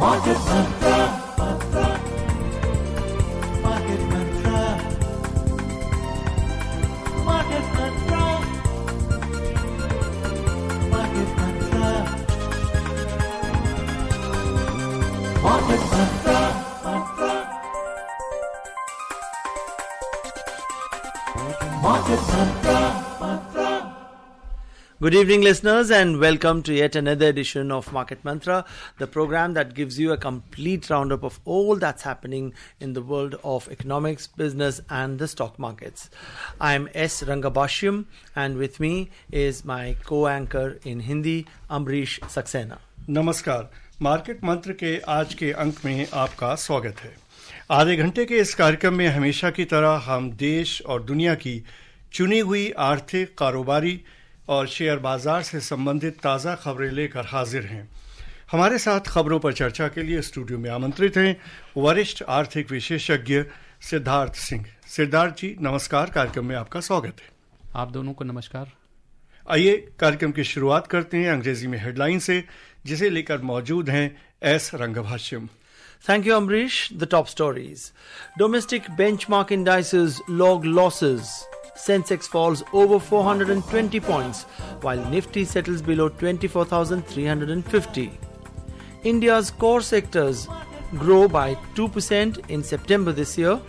Market Mantra, Market Mantra, Market Mantra, Market Mantra, Market Mantra, Market Mantra. Good evening, listeners, and welcome to yet another edition of Market Mantra, the program that gives you a complete roundup of all that's happening in the world of economics, business, and the stock markets. I'm S. Rangabashyam, and with me is my co-anchor in Hindi, Ambrish Saxena. नमस्कार। Market मंत्र के आज के अंक में आपका स्वागत है। आधे घंटे के इस कार्यक्रम में हमेशा की तरह हम देश और दुनिया की चुनी हुई आर्थिक, कारोबारी और शेयर बाजार से संबंधित ताज़ा खबरें लेकर हाजिर हैं। हमारे साथ खबरों पर चर्चा के लिए स्टूडियो में आमंत्रित हैं वरिष्ठ आर्थिक विशेषज्ञ सिद्धार्थ सिंह। सिद्धार्थ जी नमस्कार, कार्यक्रम में आपका स्वागत है। आप दोनों को नमस्कार। आइए कार्यक्रम की शुरुआत करते हैं अंग्रेजी में हेडलाइन से, जिसे लेकर मौजूद हैं S रंगभाष्यम। Thank you, Ambrish. The top stories. Domestic benchmark indices log losses. Sensex falls over 420 points, while Nifty settles below 24,350. India's core sectors grow by 2% in September this year.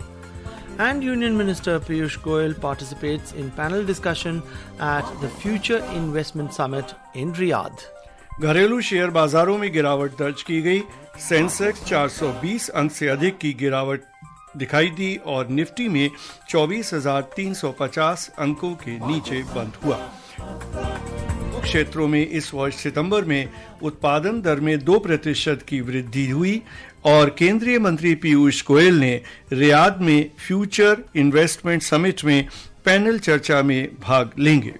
And Union Minister Piyush Goyal participates in panel discussion at the Future Investment Summit in Riyadh. घरेलू share बाजारों में गिरावट दर्ज की गई। Sensex 420 अंक से अधिक की गिरावट दिखाई दी और निफ्टी में 24,350 अंकों के नीचे बंद हुआ। क्षेत्रों में इस वर्ष सितंबर में उत्पादन दर में 2% की वृद्धि हुई और केंद्रीय मंत्री पीयूष गोयल ने रियाद में फ्यूचर इन्वेस्टमेंट समिट में पैनल चर्चा में भाग लेंगे।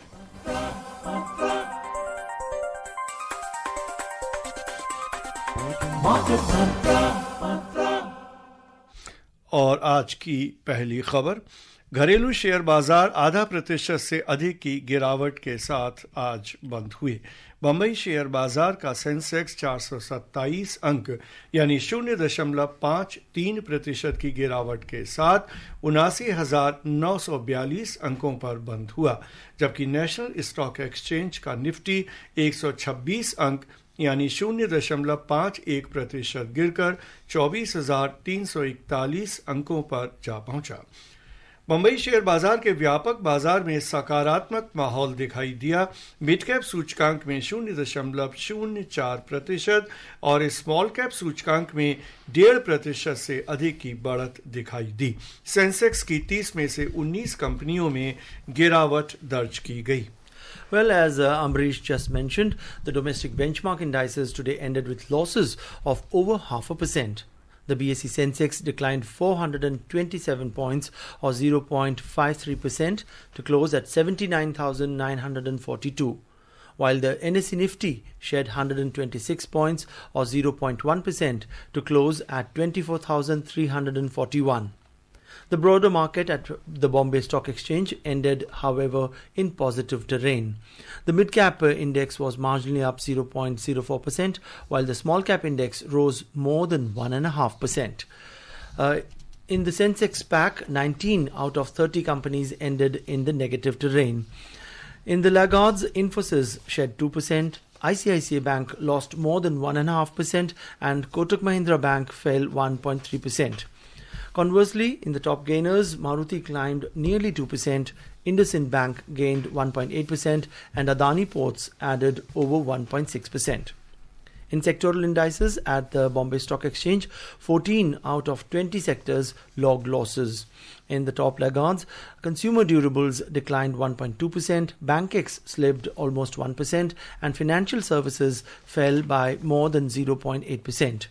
और आज की पहली खबर, घरेलू शेयर बाजार 0.5% से अधिक की गिरावट के साथ आज बंद हुए। बंबई शेयर बाजार का सेंसेक्स 427 अंक यानी 0.53% की गिरावट के साथ 79,942 अंकों पर बंद हुआ, जबकि नेशनल स्टॉक एक्सचेंज का निफ्टी 126 अंक यानी 0.51% गिरकर 24,341 अंकों पर जा पहुंचा। बंबई शेयर बाजार के व्यापक बाजार में सकारात्मक माहौल दिखाई दिया। मिड कैप सूचकांक में 0.04% और स्मॉल कैप सूचकांक में 1.5% से अधिक की बढ़त दिखाई दी। सेंसेक्स की 30 में से 19 कंपनियों में गिरावट दर्ज की गई। Well, as Ambrish just mentioned, the domestic benchmark indices today ended with losses of over 0.5%. The BSE Sensex declined 427 points or 0.53% to close at 79,942, while the NSE Nifty shed 126 points or 0.1% to close at 24,341. The broader market at the Bombay Stock Exchange ended, however, in positive terrain. The mid-cap index was marginally up 0.04%, while the small-cap index rose more than 1.5%. In the Sensex pack, 19 out of 30 companies ended in the negative terrain. In the laggards, Infosys shed 2%, ICICI Bank lost more than 1.5%, and Kotak Mahindra Bank fell 1.3%. Conversely, in the top gainers, Maruti climbed nearly 2%, IndusInd Bank gained 1.8%, and Adani Ports added over 1.6%. In sectoral indices at the Bombay Stock Exchange, 14 out of 20 sectors logged losses. In the top laggards, consumer durables declined 1.2%, BankX slipped almost 1%, and financial services fell by more than 0.8%.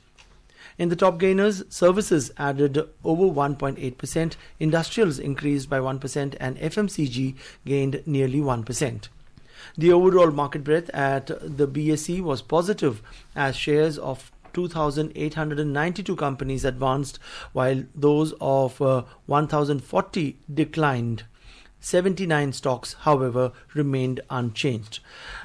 In the top gainers, services added over 1.8%, industrials increased by 1%, and FMCG gained nearly 1%. The overall market breadth at the BSE was positive as shares of 2,892 companies advanced, while those of 1,040 declined. 79 stocks, however, remained unchanged.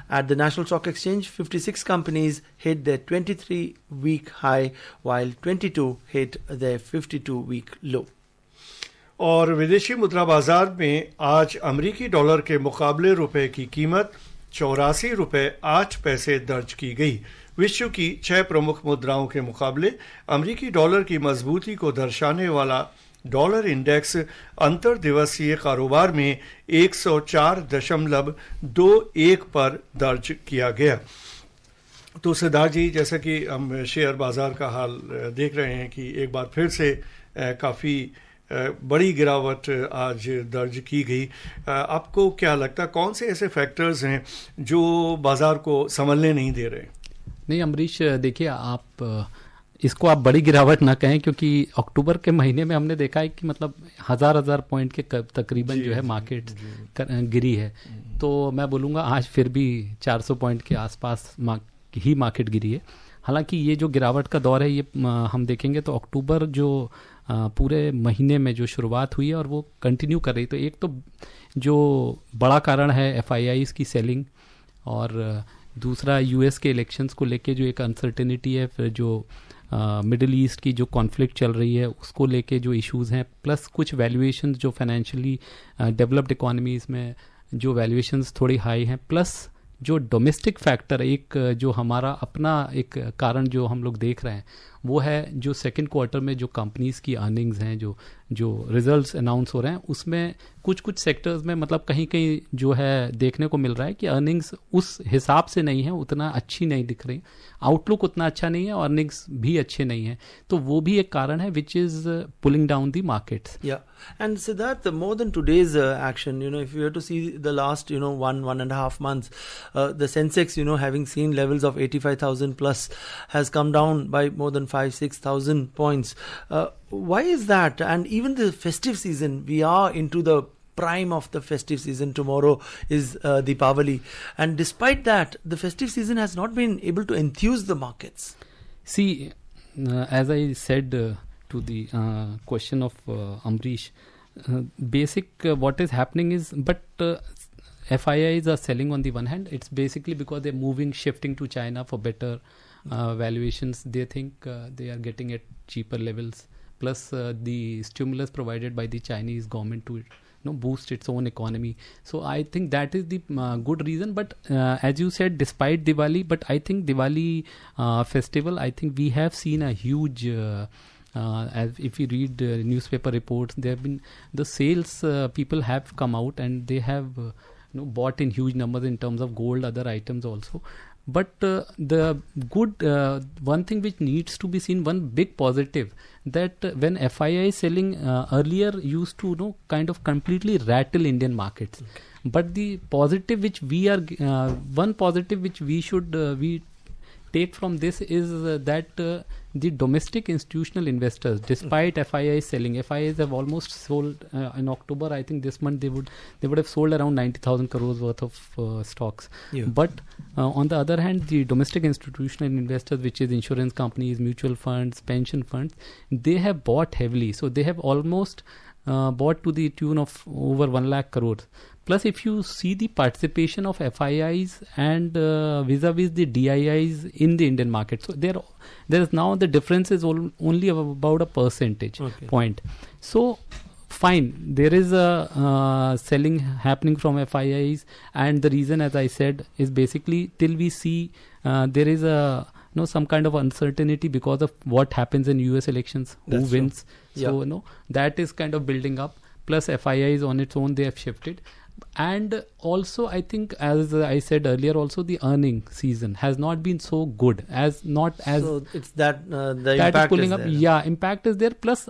At the National Stock Exchange, 56 companies hit their 23-week high, while 22 hit their 52-week low. और विदेशी मुद्रा बाजार में आज अमेरिकी dollar के मुकाबले रुपए की कीमत 84 रुपए 8 पैसे दर्ज की गई। विश्व की 6 प्रमुख मुद्राओं के मुकाबले अमेरिकी डॉलर की मजबूती को दर्शाने वाला डॉलर इंडेक्स अंतर दिवसीय कारोबार में 104.21 पर दर्ज किया गया। तो सिद्धार्थ जी, जैसा कि हम शेयर बाजार का हाल देख रहे हैं कि एक बार फिर से काफ़ी बड़ी गिरावट आज दर्ज की गई। आपको क्या लगता है कौन से ऐसे फैक्टर्स हैं जो बाजार को संभलने नहीं दे रहे? नहीं अमरीश, देखिए आप इसको आप बड़ी गिरावट ना कहें, क्योंकि अक्टूबर के महीने में हमने देखा है कि मतलब हजार पॉइंट के तकरीबन जो है मार्केट गिरी है। तो मैं बोलूँगा आज फिर भी 400 पॉइंट के आसपास ही मार्केट गिरी है। हालांकि ये जो गिरावट का दौर है ये हम देखेंगे तो अक्टूबर जो पूरे महीने में जो शुरुआत हुई है और वो कंटिन्यू कर रही। तो एक तो जो बड़ा कारण है FIIs की सेलिंग, और दूसरा यूएस के इलेक्शंस को लेके जो एक अनसर्टेनिटी है, फिर जो मिडिल ईस्ट की जो कॉन्फ्लिक्ट चल रही है उसको लेके जो इश्यूज हैं, प्लस कुछ वैल्यूएशंस जो फाइनेंशियली डेवलप्ड इकोनॉमीज में जो वैल्यूएशंस थोड़ी हाई हैं, प्लस जो डोमेस्टिक फैक्टर एक जो हमारा अपना एक कारण जो हम लोग देख रहे हैं वो है जो सेकंड क्वार्टर में जो कंपनीज की अर्निंग्स हैं, जो रिजल्ट्स अनाउंस हो रहे हैं, उसमें कुछ सेक्टर्स में मतलब कहीं कहीं जो है देखने को मिल रहा है कि अर्निंग्स उस हिसाब से नहीं है, उतना अच्छी नहीं दिख रही, आउटलुक उतना अच्छा नहीं है, अर्निंग्स भी अच्छे नहीं है। तो वो भी एक कारण है which is pulling down the markets. Yeah, and Siddharth, more than today's action, if you were to see the last, 1.5 months, the Sensex, having seen levels of 85,000 plus, has come down by more than 5,000-6,000 points. Why is that? And even the festive season, we are into the prime of the festive season. Tomorrow is Deepavali, and despite that, the festive season has not been able to enthuse the markets. See, as I said to the question of Amrish, what is happening is, but FIIs are selling on the one hand. It's basically because they're shifting to China for better valuations. They think they are getting at cheaper levels, plus the stimulus provided by the Chinese government to boost its own economy. So I think that is the good reason. But as you said, despite Diwali, but I think Diwali festival, I think we have seen a huge as if you read newspaper reports, there have been the sales people have come out and they have bought in huge numbers in terms of gold, other items also. But the good one thing which needs to be seen, one big positive, that when FII selling earlier used to kind of completely rattle Indian markets. Okay. But the positive which we are one positive which we should we take from this is that the domestic institutional investors, despite FII selling, FIIs have almost sold in October. I think this month they would have sold around 90,000 crores worth of stocks. Yeah. But on the other hand, the domestic institutional investors, which is insurance companies, mutual funds, pension funds, they have bought heavily. So they have almost bought to the tune of over 1 lakh crores. Plus, if you see the participation of FIIs and vis-a-vis the DIIs in the Indian market, so there is now the difference is only about a percentage point. So, fine, there is a selling happening from FIIs, and the reason, as I said, is basically till we see there is a some kind of uncertainty because of what happens in US elections, who wins. True. So that is kind of building up. Plus, FIIs on its own, they have shifted. And also, I think, as I said earlier, also the earning season has not been so good So it's that the that impact is pulling is up. there. Yeah, impact is there. Plus,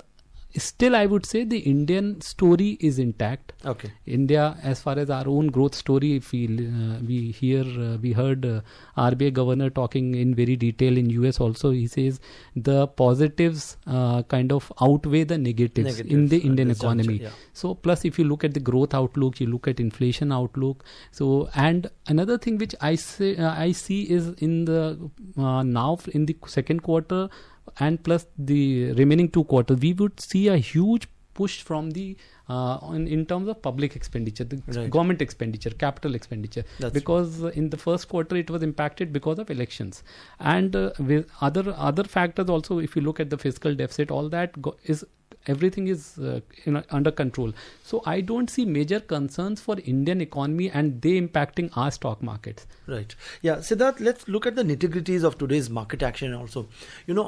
still, I would say the Indian story is intact. Okay. India, as far as our own growth story, if we heard RBI governor talking in very detail in US also. He says the positives kind of outweigh the negatives in the Indian economy. Yeah. So plus, if you look at the growth outlook, you look at inflation outlook. So, and another thing which I see is in the now in the second quarter, and plus the remaining 2 quarters, we would see a huge pushed from the in terms of public expenditure, the Right. government expenditure, capital expenditure, That's because in the first quarter it was impacted because of elections, and with other factors also. If you look at the fiscal deficit, all that is everything is under control. So I don't see major concerns for Indian economy and they impacting our stock markets. Right. Yeah, Siddharth, let's look at the nitty-gritties of today's market action also.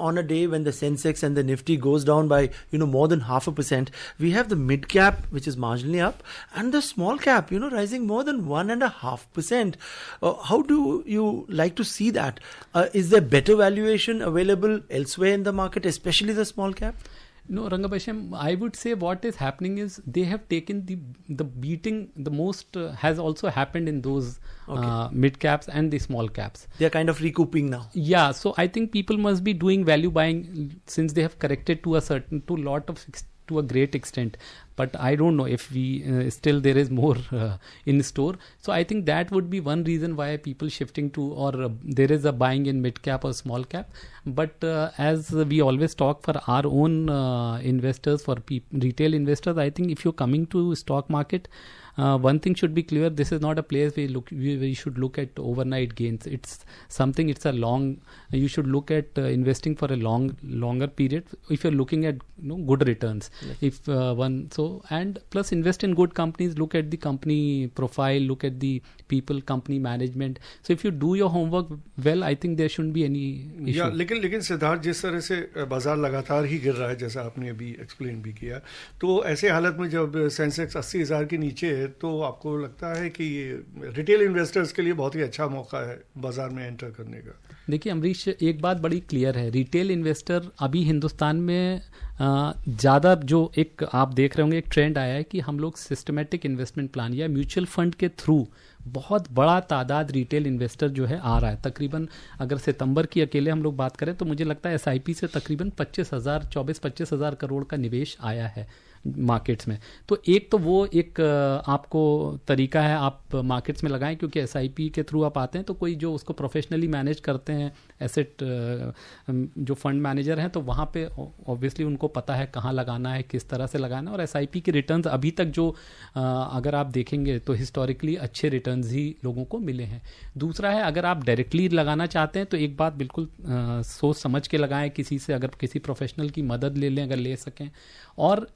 On a day when the Sensex and the Nifty goes down by, more than 0.5%, we have the mid-cap, which is marginally up, and the small cap, rising more than 1.5%. How do you like to see that? Is there better valuation available elsewhere in the market, especially the small cap? No, Rangabasham, I would say what is happening is they have taken the beating, the most has also happened in those mid caps and the small caps. They're kind of recouping now. Yeah, so I think people must be doing value buying since they have corrected to a great extent. But I don't know if we still there is more in store. So I think that would be one reason why people shifting to, or there is a buying in mid cap or small cap. But as we always talk for our own investors, for retail investors, I think if you're coming to stock market, one thing should be clear: this is not a place we should look at overnight gains. It's something. It's a long. You should look at investing for a longer period. If you're looking at good returns, if and plus invest in good companies. Look at the company profile. Look at the people, company management. So if you do your homework well, I think there shouldn't be any issue. लेकिन सिद्धार्थ, जिस तरह से बाजार लगातार ही गिर रहा है, जैसा आपने अभी एक्सप्लेन भी किया, तो ऐसे हालत में जब सेंसेक्स 80,000 के नीचे है, तो आपको लगता है कि ये रिटेल इन्वेस्टर्स के लिए बहुत ही अच्छा मौका है बाजार में एंटर करने का? देखिए अमरीश, एक बात बड़ी क्लियर है, रिटेल इन्वेस्टर अभी हिंदुस्तान में ज़्यादा जो एक आप देख रहे होंगे एक ट्रेंड आया है कि हम लोग सिस्टमेटिक इन्वेस्टमेंट प्लान या म्यूचुअल फंड के थ्रू बहुत बड़ा तादाद रिटेल इन्वेस्टर जो है आ रहा है. तकरीबन अगर सितंबर की अकेले हम लोग बात करें तो मुझे लगता है SIP से तकरीबन 24-25,000 करोड़ का निवेश आया है मार्केट्स में. तो एक तो वो एक आपको तरीका है आप मार्केट्स में लगाएं, क्योंकि SIP के थ्रू आप आते हैं तो कोई जो उसको प्रोफेशनली मैनेज करते हैं एसेट जो फंड मैनेजर हैं, तो वहाँ पे ऑब्वियसली उनको पता है कहाँ लगाना है, किस तरह से लगाना है. और SIP के रिटर्न्स अभी तक जो अगर आप देखेंगे तो हिस्टोरिकली अच्छे रिटर्न्स ही लोगों को मिले हैं. दूसरा है, अगर आप डायरेक्टली लगाना चाहते हैं तो एक बात बिल्कुल सोच समझ के लगाएं, किसी से अगर किसी प्रोफेशनल की मदद ले लें अगर ले सकें, और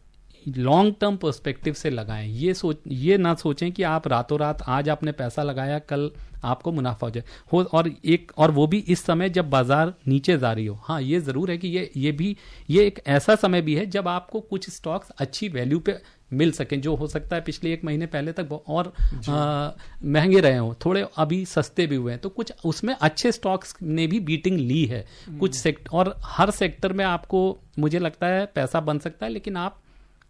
लॉन्ग टर्म पर्सपेक्टिव से लगाएं. ये ना सोचें कि आप रातों रात आज आपने पैसा लगाया कल आपको मुनाफा हो जाए और वो भी इस समय जब बाजार नीचे जा रही हो. हाँ, ये जरूर है कि ये एक ऐसा समय भी है जब आपको कुछ स्टॉक्स अच्छी वैल्यू पे मिल सकें, जो हो सकता है पिछले एक महीने पहले तक और महंगे रहे हों, थोड़े अभी सस्ते भी हुए हैं. तो कुछ उसमें अच्छे स्टॉक्स ने भी बीटिंग ली है कुछ सेक्टर, और हर सेक्टर में आपको मुझे लगता है पैसा बन सकता है, लेकिन आप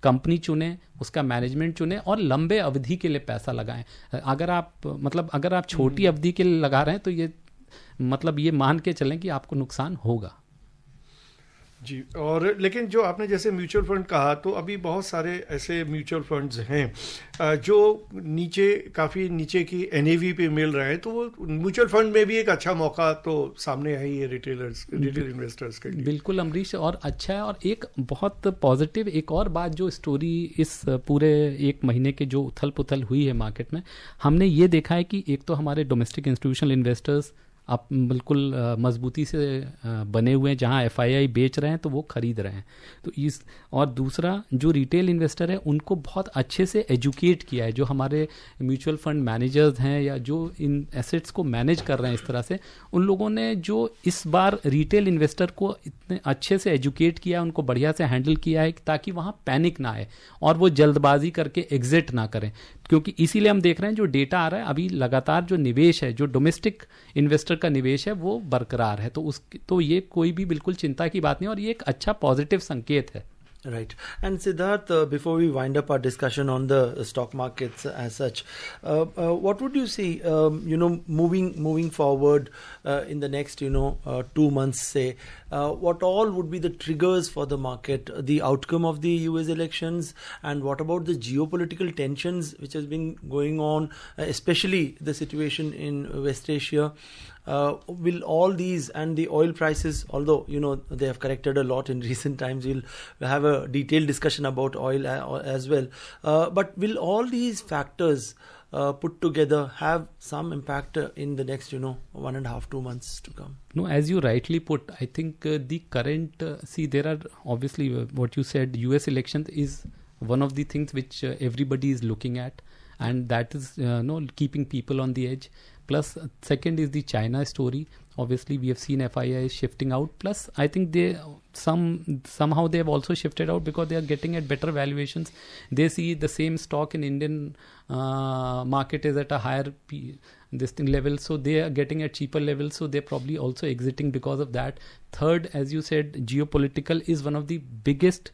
कंपनी चुने, उसका मैनेजमेंट चुने और लंबे अवधि के लिए पैसा लगाएं. अगर आप छोटी अवधि के लिए लगा रहे हैं तो ये मान के चलें कि आपको नुकसान होगा. जी. और लेकिन जो आपने जैसे म्यूचुअल फंड कहा, तो अभी बहुत सारे ऐसे म्यूचुअल फंड्स हैं जो काफ़ी नीचे की NAV पे मिल रहे हैं, तो वो म्यूचुअल फंड में भी एक अच्छा मौका तो सामने है ये रिटेल इन्वेस्टर्स के लिए. बिल्कुल अमरीश, और अच्छा है. और एक बहुत पॉजिटिव एक और बात जो स्टोरी इस पूरे एक महीने के जो उथल पुथल हुई है मार्केट में, हमने ये देखा है कि एक तो हमारे डोमेस्टिक इंस्टीट्यूशनल इन्वेस्टर्स आप बिल्कुल मजबूती से बने हुए हैं, जहां FII बेच रहे हैं तो वो खरीद रहे हैं. तो और दूसरा जो रिटेल इन्वेस्टर है उनको बहुत अच्छे से एजुकेट किया है, जो हमारे म्यूचुअल फंड मैनेजर्स हैं या जो इन एसेट्स को मैनेज कर रहे हैं इस तरह से, उन लोगों ने जो इस बार रिटेल इन्वेस्टर को इतने अच्छे से एजुकेट किया, उनको बढ़िया से हैंडल किया है ताकि वहाँ पैनिक ना आए और वो जल्दबाजी करके एग्जिट ना करें. क्योंकि इसीलिए हम देख रहे हैं जो डेटा आ रहा है अभी लगातार जो निवेश है, जो डोमेस्टिक इन्वेस्टर का निवेश है वो बरकरार है. तो ये कोई भी बिल्कुल चिंता की बात नहीं, और ये एक अच्छा पॉजिटिव संकेत है. Right. And Siddharth, before we wind up our discussion on the stock markets as such, what would you see, moving forward in the next, 2 months, say, what all would be the triggers for the market, the outcome of the US elections, and what about the geopolitical tensions which has been going on, especially the situation in West Asia? Will all these and the oil prices, although they have corrected a lot in recent times, we'll have a detailed discussion about oil as well. But will all these factors put together have some impact in the next 1.5-2 months to come? No, as you rightly put, I think the current there are obviously what you said, US elections is one of the things which everybody is looking at, and that is keeping people on the edge. Plus, second is the China story. Obviously, we have seen FII shifting out. Plus, I think they somehow they have also shifted out because they are getting at better valuations. They see the same stock in Indian market is at a higher level, so they are getting at cheaper levels. So they're probably also exiting because of that. Third, as you said, geopolitical is one of the biggest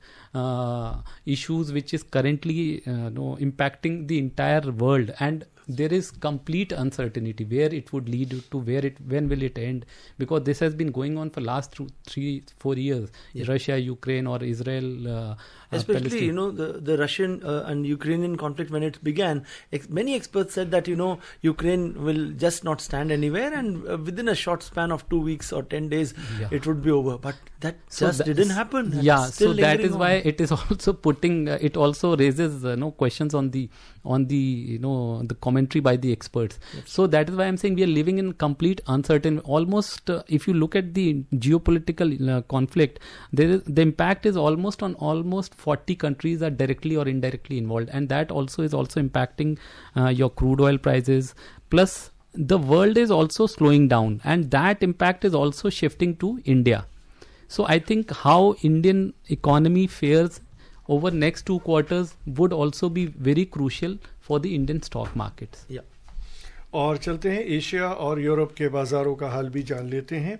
issues which is currently impacting the entire world, and there is complete uncertainty where it would lead to, when will it end, because this has been going on for last 3-4 years. Yeah. Russia, Ukraine, or Israel, especially Palestine. the Russian and Ukrainian conflict, when it began, many experts said that Ukraine will just not stand anywhere, and within a short span of 2 weeks or 10 days it would be over. But that didn't happen. That's so that is on. why it is also putting it also raises questions on the the commentary by the experts. Yes. So that is why I'm saying we are living in complete uncertain. Almost if you look at the geopolitical conflict, the impact is almost 40 countries are directly or indirectly involved, and that also is also impacting your crude oil prices. Plus, the world is also slowing down, and that impact is also shifting to India. So I think how Indian economy fares over next 2 quarters would also be very crucial for the Indian stock markets. Yeah. और चलते हैं Asia और Europe के बाजारों का हाल भी जान लेते हैं।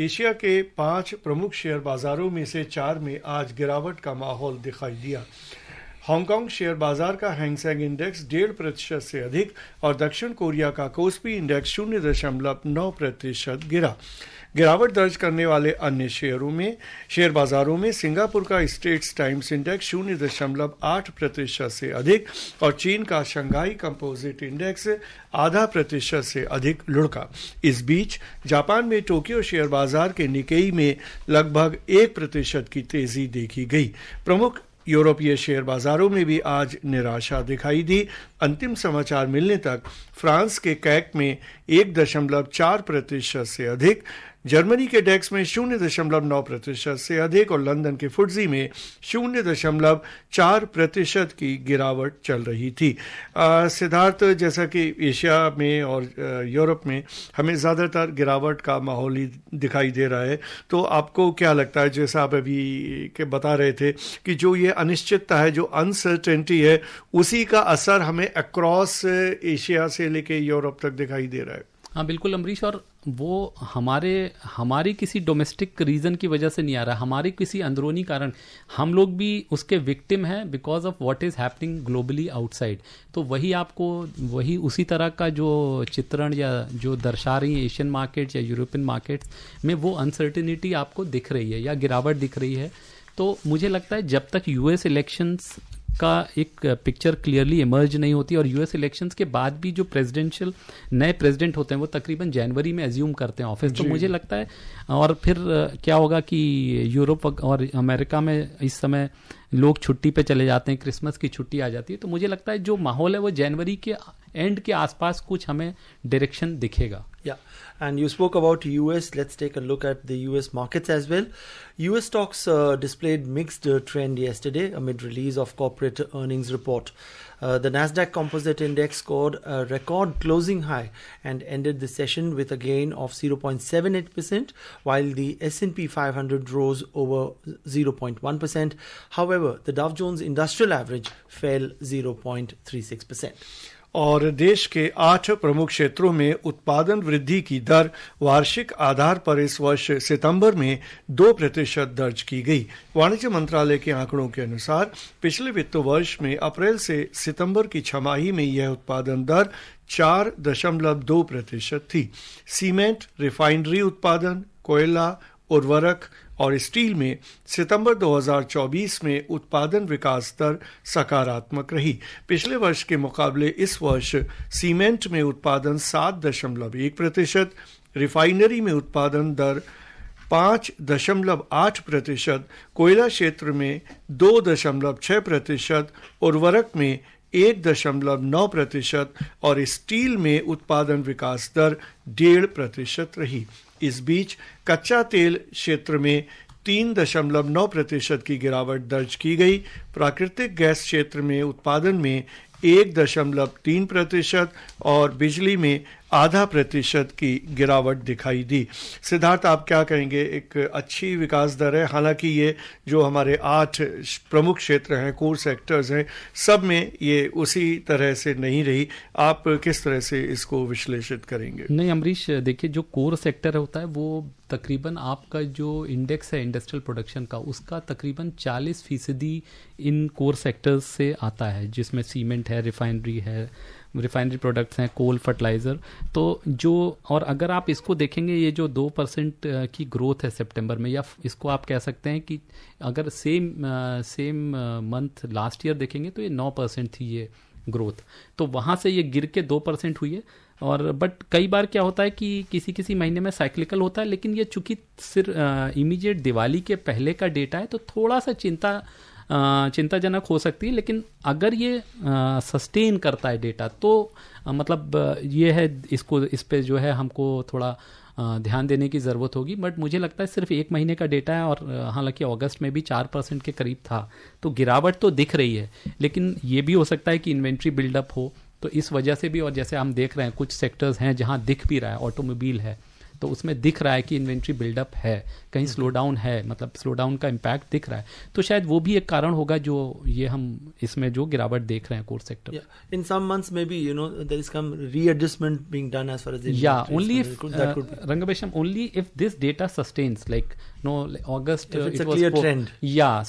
एशिया के 5 प्रमुख शेयर बाजारों में से 4 में आज गिरावट का माहौल दिखाई दिया। हांगकांग शेयर बाजार का हैंगसेंग इंडेक्स 1.5% से अधिक और दक्षिण कोरिया का कोस्पी इंडेक्स 0.9% गिरा। गिरावट दर्ज करने वाले अन्य शेयर बाजारों में सिंगापुर का स्टेट्स टाइम्स इंडेक्स 0.8% से अधिक और चीन का शंघाई कंपोजिट इंडेक्स 0.5% से अधिक लुढ़का। इस बीच जापान में टोक्यो शेयर बाजार के निकेई में लगभग 1% की तेजी देखी गई। प्रमुख यूरोपीय शेयर बाजारों में भी आज निराशा दिखाई दी। अंतिम समाचार मिलने तक फ्रांस के कैक में 1.4% से अधिक, जर्मनी के डेक्स में 0.9% से अधिक और लंदन के फुट्जी में 0.4% की गिरावट चल रही थी। सिद्धार्थ, जैसा कि एशिया में और यूरोप में हमें ज़्यादातर गिरावट का माहौल ही दिखाई दे रहा है, तो आपको क्या लगता है, जैसा आप अभी के बता रहे थे कि जो ये अनिश्चितता है, जो अनसर्टेनिटी है, उसी का असर हमें अक्रॉस एशिया से लेके यूरोप तक दिखाई दे रहा है? हाँ बिल्कुल अमरीश, और वो हमारी किसी डोमेस्टिक रीजन की वजह से नहीं आ रहा, हमारी किसी अंदरूनी कारण हम लोग भी उसके विक्टिम हैं because of what is happening globally outside. तो वही उसी तरह का जो चित्रण या जो दर्शा रही है एशियन मार्केट्स या यूरोपियन मार्केट्स में, वो अनसर्टिनिटी आपको दिख रही है या गिरावट दिख रही है। तो मुझे लगता है जब तक यूएस इलेक्शंस का एक पिक्चर क्लियरली इमर्ज नहीं होती, और यूएस इलेक्शंस के बाद भी जो नए प्रेसिडेंट होते हैं वो तकरीबन जनवरी में एज्यूम करते हैं ऑफिस, तो मुझे लगता है और फिर क्या होगा कि यूरोप और अमेरिका में इस समय लोग छुट्टी पे चले जाते हैं, क्रिसमस की छुट्टी आ जाती है, तो मुझे लगता है जो माहौल है वो जनवरी के एंड के आसपास कुछ हमें डायरेक्शन दिखेगा। Yeah, and you spoke about US. Let's take a look at the US markets as well. US stocks displayed mixed trend yesterday amid release of corporate earnings report. The Nasdaq Composite Index scored a record closing high and ended the session with a gain of 0.78%, while the S&P 500 rose over 0.1%. However, the Dow Jones Industrial Average fell 0.36%. और देश के 8 प्रमुख क्षेत्रों में उत्पादन वृद्धि की दर वार्षिक आधार पर इस वर्ष सितंबर में 2% दर्ज की गई। वाणिज्य मंत्रालय के आंकड़ों के अनुसार पिछले वित्त वर्ष में अप्रैल से सितंबर की छमाही में यह उत्पादन दर 4.2% थी। सीमेंट, रिफाइनरी उत्पादन, कोयला, उर्वरक और स्टील में सितंबर 2024 में उत्पादन विकास दर सकारात्मक रही। पिछले वर्ष के मुकाबले इस वर्ष सीमेंट में उत्पादन 7.1%, रिफाइनरी में उत्पादन दर 5.8%, कोयला क्षेत्र में 2.6%, उर्वरक में 1.9% और स्टील में उत्पादन विकास दर 1.5% रही। इस बीच कच्चा तेल क्षेत्र में 3.9% की गिरावट दर्ज की गई। प्राकृतिक गैस क्षेत्र में उत्पादन में 1.3% और बिजली में 0.5% की गिरावट दिखाई दी। सिद्धार्थ, आप क्या कहेंगे? एक अच्छी विकास दर है, हालांकि ये जो हमारे 8 प्रमुख क्षेत्र हैं, कोर सेक्टर्स हैं, सब में ये उसी तरह से नहीं रही। आप किस तरह से इसको विश्लेषित करेंगे? नहीं अमरीश, देखिए जो कोर सेक्टर होता है वो तकरीबन आपका जो इंडेक्स है इंडस्ट्रियल प्रोडक्शन का, उसका तकरीबन 40% इन कोर सेक्टर्स से आता है, जिसमें सीमेंट है, रिफाइनरी प्रोडक्ट्स हैं, कोल, फर्टिलाइज़र। तो जो, और अगर आप इसको देखेंगे, ये जो 2% की ग्रोथ है सितंबर में, या इसको आप कह सकते हैं कि अगर सेम मंथ लास्ट ईयर देखेंगे तो ये 9% थी ये ग्रोथ। तो वहाँ से ये गिर के 2% हुई है। और बट कई बार क्या होता है कि किसी महीने में साइक्लिकल होता है, लेकिन ये चूंकि सिर्फ इमीडिएट दिवाली के पहले का डेटा है तो थोड़ा सा चिंताजनक हो सकती है। लेकिन अगर ये सस्टेन करता है डेटा तो मतलब ये है, इस पे जो है हमको थोड़ा ध्यान देने की ज़रूरत होगी। बट मुझे लगता है सिर्फ 1 महीने का डेटा है, और हालांकि अगस्त में भी 4% के करीब था, तो गिरावट तो दिख रही है। लेकिन ये भी हो सकता है कि इन्वेंट्री बिल्डअप हो, तो इस वजह से भी, और जैसे हम देख रहे हैं कुछ सेक्टर्स हैं जहां दिख भी रहा है, ऑटोमोबाइल है तो उसमें दिख रहा है कि इन्वेंट्री बिल्डअप है, कहीं स्लो डाउन है, मतलब स्लो डाउन का इम्पैक्ट दिख रहा है। तो शायद वो भी एक कारण होगा जो ये हम इसमें जो गिरावट देख रहे हैं core sector. In some months maybe there is some readjustment being done as far as the only if Rangabesham, only if this data sustains, like August if it's it a was clear trend.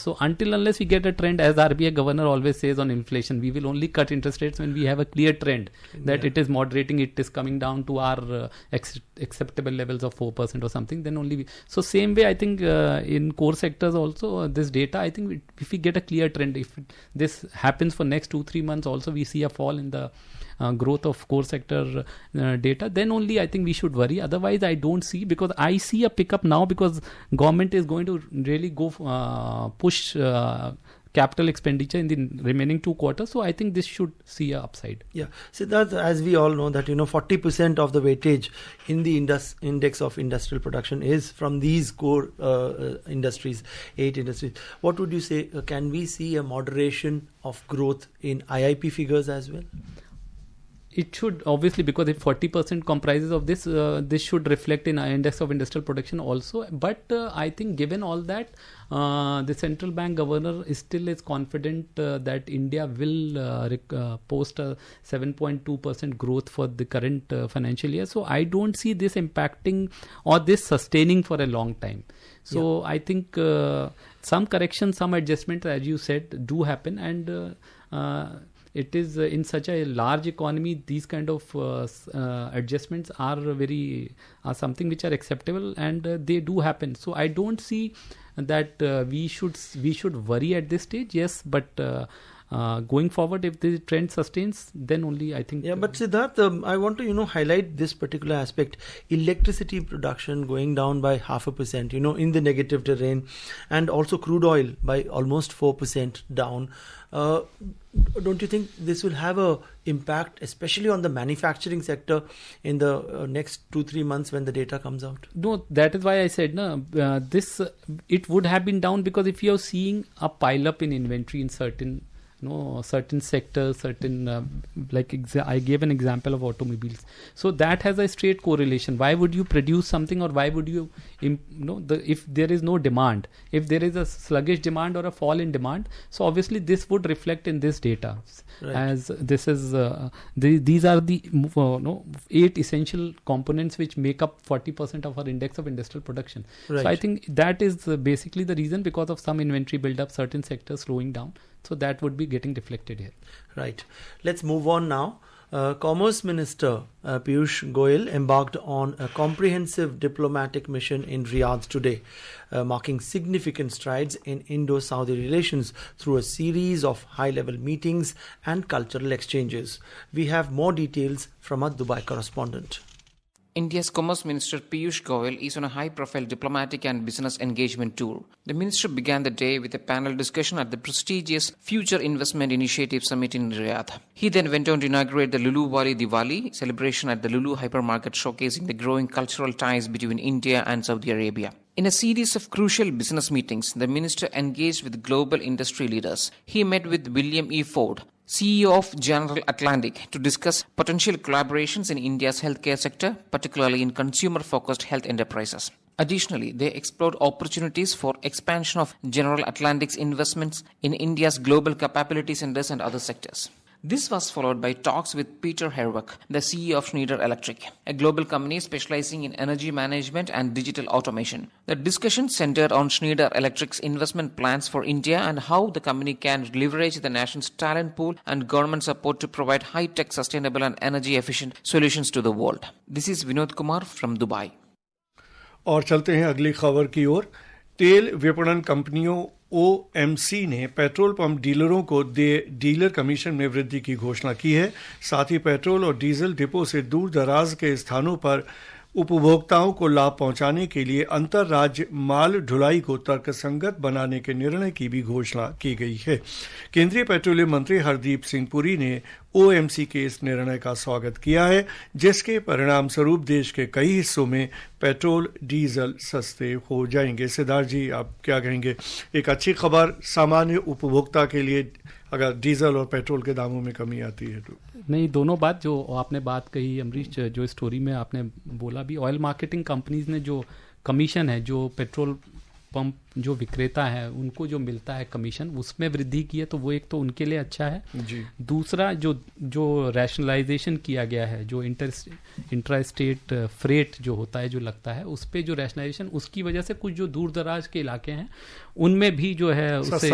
So until unless we get a trend, as RBI governor always says on inflation, we will only cut interest rates when we have a clear trend that it is moderating, it is coming down to our acceptable levels of 4% or something, then only so same way I think in core sectors also this data, I think if we get a clear trend, if this happens for next 2-3 months also, we see a fall in the growth of core sector data, then only I think we should worry. Otherwise I don't see, because I see a pickup now because government is going to really go push capital expenditure in the remaining 2 quarters. So I think this should see a upside. Yeah, Siddharth, as we all know that 40% of the weightage in the index of industrial production is from these core industries, 8 industries. What would you say? Can we see a moderation of growth in IIP figures as well? It should, obviously, because if 40% comprises of this, this should reflect in index of industrial production also. But I think given all that, the central bank governor still is confident that India will post a 7.2% growth for the current financial year. So I don't see this impacting or this sustaining for a long time. So I think some corrections, some adjustments, as you said, do happen, and it is in such a large economy, these kind of adjustments are something which are acceptable, and they do happen. So I don't see that we should worry at this stage. Yes, but going forward, if the trend sustains, then only I think. Yeah, but Siddharth, I want to highlight this particular aspect: electricity production going down by 0.5%, in the negative terrain, and also crude oil by almost 4% down. Don't you think this will have a impact, especially on the manufacturing sector in the next 2-3 months when the data comes out? No, that is why I said this it would have been down, because if you are seeing a pile up in inventory in certain sectors, I gave an example of automobiles. So that has a straight correlation. Why would you produce something, or why would you, if there is no demand, if there is a sluggish demand or a fall in demand, so obviously this would reflect in this data. Right. As this is, these are the 8 essential components which make up 40% of our index of industrial production. Right. So I think that is basically the reason, because of some inventory build-up, certain sectors slowing down. So that would be getting reflected here. Right. Let's move on now. Commerce Minister Piyush Goyal embarked on a comprehensive diplomatic mission in Riyadh today, marking significant strides in Indo-Saudi relations through a series of high-level meetings and cultural exchanges. We have more details from our Dubai correspondent. India's Commerce Minister Piyush Goyal is on a high-profile diplomatic and business engagement tour. The minister began the day with a panel discussion at the prestigious Future Investment Initiative Summit in Riyadh. He then went on to inaugurate the Lulu Wali Diwali celebration at the Lulu hypermarket, showcasing the growing cultural ties between India and Saudi Arabia. In a series of crucial business meetings, the minister engaged with global industry leaders. He met with William E. Ford, CEO of General Atlantic, to discuss potential collaborations in India's healthcare sector, particularly in consumer-focused health enterprises. Additionally, they explored opportunities for expansion of General Atlantic's investments in India's global capability centers and other sectors. This was followed by talks with Peter Herwig, the CEO of Schneider Electric, a global company specializing in energy management and digital automation. The discussion centered on Schneider Electric's investment plans for India and how the company can leverage the nation's talent pool and government support to provide high-tech, sustainable and energy-efficient solutions to the world. This is Vinod Kumar from Dubai. और चलते हैं अगली खबर की ओर। तेल विपणन कंपनियों OMC ने पेट्रोल पंप डीलरों को डीलर कमीशन में वृद्धि की घोषणा की है। साथ ही पेट्रोल और डीजल डिपो से दूर दराज के स्थानों पर उपभोक्ताओं को लाभ पहुंचाने के लिए अंतर राज्य माल ढुलाई को तर्कसंगत बनाने के निर्णय की भी घोषणा की गई है। केंद्रीय पेट्रोलियम मंत्री हरदीप सिंह पुरी ने OMC के इस निर्णय का स्वागत किया है, जिसके परिणाम स्वरूप देश के कई हिस्सों में पेट्रोल डीजल सस्ते हो जाएंगे। सिद्धार्थ जी, आप क्या कहेंगे? एक अच्छी खबर सामान्य उपभोक्ता के लिए अगर डीजल और पेट्रोल के दामों में कमी आती है तो? नहीं, दोनों बात जो आपने बात कही अमरीश, जो स्टोरी में आपने बोला भी, ऑयल मार्केटिंग कंपनीज ने जो कमीशन है, जो पेट्रोल पंप जो विक्रेता है उनको जो मिलता है कमीशन, उसमें वृद्धि की है, तो वो एक तो उनके लिए अच्छा है जी। दूसरा जो रैशनलाइजेशन किया गया है, जो इंट्रा स्टेट फ्रेट जो होता है, जो लगता है, उस पे जो रैशनलाइजेशन, उसकी वजह से कुछ जो दूर दराज के इलाके हैं उनमें भी जो है उससे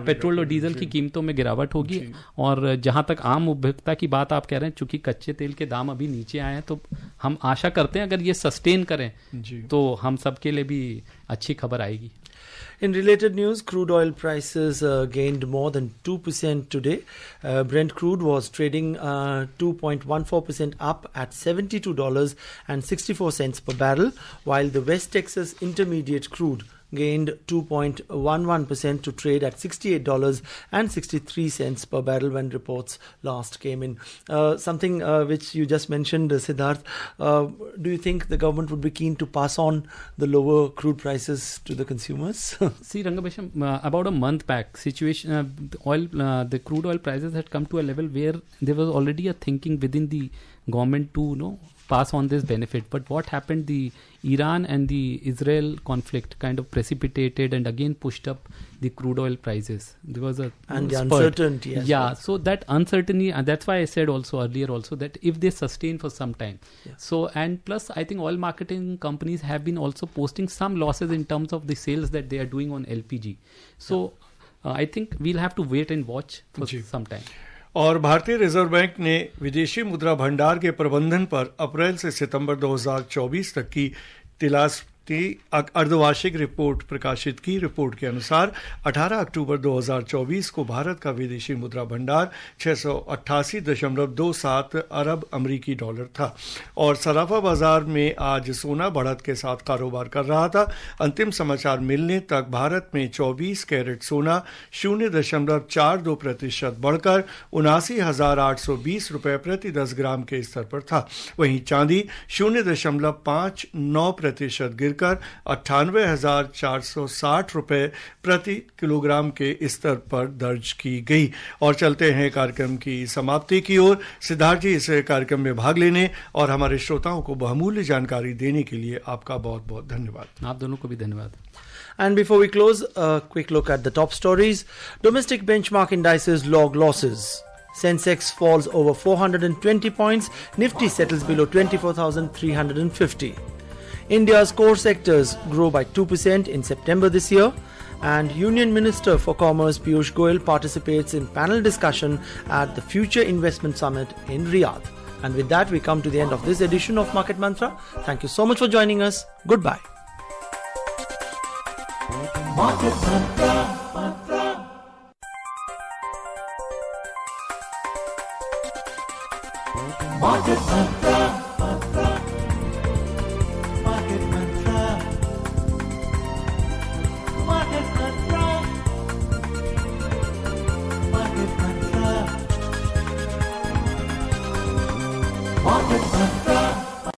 पेट्रोल और डीजल की कीमतों में गिरावट होगी। और जहां तक आम उपभोक्ता की बात आप कह रहे हैं, चूंकि कच्चे तेल के दाम अभी नीचे आए हैं, तो हम आशा करते हैं अगर ये सस्टेन करें तो हम सबके लिए भी अच्छी खबर आएगी। In related news, crude oil prices gained more than 2% today. Brent crude was trading 2.14% up at $72.64 per barrel, while the West Texas Intermediate crude gained 2.11% to trade at $68.63 per barrel when reports last came in. Something which you just mentioned, Siddharth, do you think the government would be keen to pass on the lower crude prices to the consumers? See, Rangabesham, about a month back, situation the crude oil prices had come to a level where there was already a thinking within the government to pass on this benefit. But what happened, the Iran and the Israel conflict kind of precipitated and again pushed up the crude oil prices. There was a and the spurt. Uncertainty as yeah well. So that uncertainty, and that's why I said earlier that if they sustain for some time, so, and plus I think oil marketing companies have been also posting some losses in terms of the sales that they are doing on LPG. So I think we'll have to wait and watch for some time. और भारतीय reserve bank ने विदेशी मुद्रा भंडार के प्रबंधन पर अप्रैल से सितंबर 2024 तक की अर्धवार्षिक रिपोर्ट प्रकाशित की। रिपोर्ट के अनुसार 18 अक्टूबर 2024 को भारत का विदेशी मुद्रा भंडार 688.27 अरब अमेरिकी डॉलर था और सराफा बाजार में आज सोना बढ़त के साथ कारोबार कर रहा था। अंतिम समाचार मिलने तक भारत में 24 कैरेट सोना 0.42% बढ़कर 79,820 रुपये प्रति 10 ग्राम के स्तर पर था। वहीं चांदी 0.59% गिर कर 98,460 रुपये प्रति किलोग्राम के स्तर पर दर्ज की गई। और चलते हैं कार्यक्रम की समाप्ति की ओर। सिद्धार्थ जी, इस कार्यक्रम में भाग लेने और हमारे श्रोताओं को बहुमूल्य जानकारी देने के लिए आपका बहुत बहुत धन्यवाद। आप दोनों को भी धन्यवाद। And before we close, a quick look at the top stories. Domestic benchmark indices log losses. Sensex falls over 420 points. Nifty settles below 24,350. India's core sectors grow by 2% in September this year. And Union Minister for Commerce Piyush Goyal participates in panel discussion at the Future Investment Summit in Riyadh. And with that, we come to the end of this edition of Market Mantra. Thank you so much for joining us. Goodbye. Market Mantra. Market Mantra.